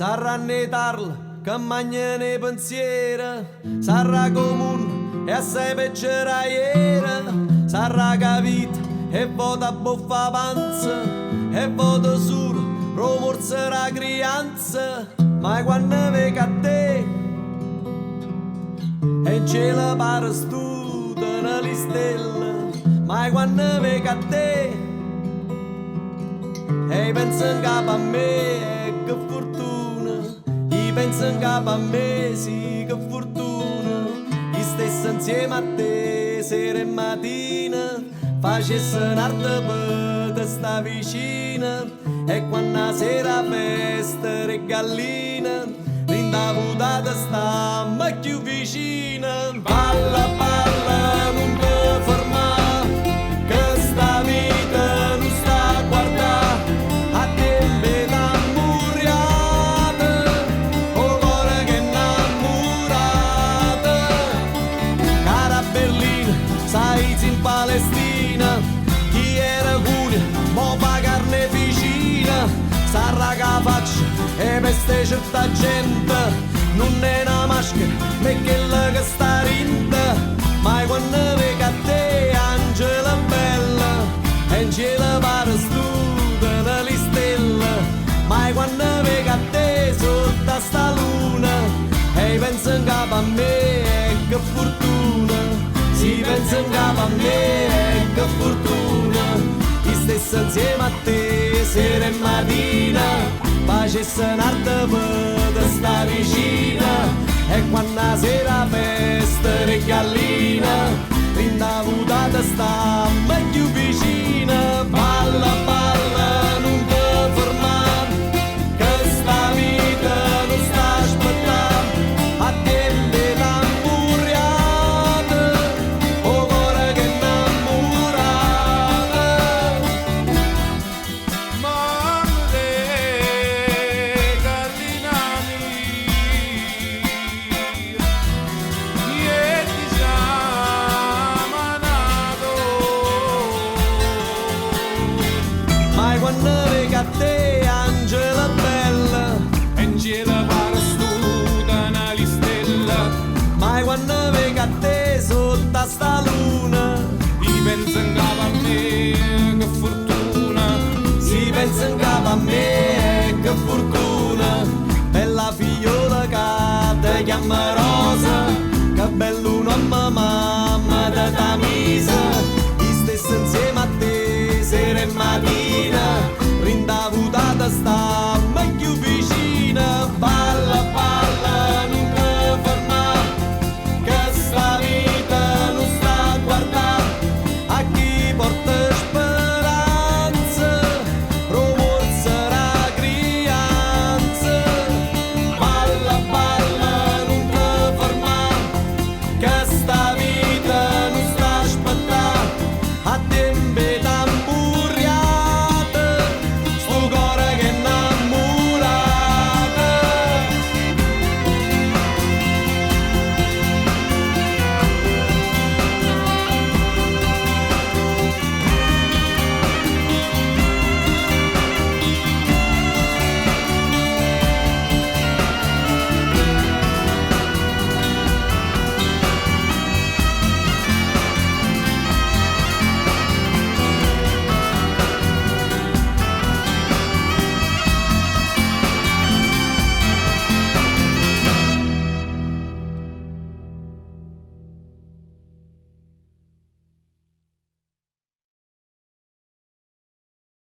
S'arrannetarla che magna nei pensieri, sarà comune e assai peggera ieri, sarà capita e vota buffa panza, e vota solo rumorserà crianza, ma quando vedi a te e in cielo pare studiano le stelle, ma quando vedi a te e penso in capo a me, che fortuna, io penso in capo a me, sì che fortuna, io stesso insieme a te, sera e mattina, facesse un'arte per te sta vicina, e quando sera festa regallina, rindavutata sta ma più vicina, balla balla non ti fermare, che sta vita non sta a guardare, a tempe innamorate, o cuore che innamorate, cara a Berlino, sai in Palestina, chi era curia, mo fa carne vicina, sarà che faccia e veste certa gente, non è una maschera, ma è quella che sta rinda, ma quando vedi a te, Angela bella, e in cielo pare studiano le stelle, ma quando vedi a te, sotto sta luna, e penso in capo a me, che fortuna, si pensa in capo a me, che fortuna, io stesso insieme a te, sera e mattina, facesse un'arte per te sta vicina, e quando la sera festa regallina, rindavutata sta ma più vicina, balla balla non ti fermare, che sta vita non sta a aspettare, a tempe innamorate, o cuore che innamorate. Ma quando vedi a te, Angela bella, e in cielo pare studiano le stelle, ma quando vedi a te, sotto sta luna, io penso in capo a me, che fortuna, si pensa in capo a me, che fortuna, bella figliola che ti chiamerò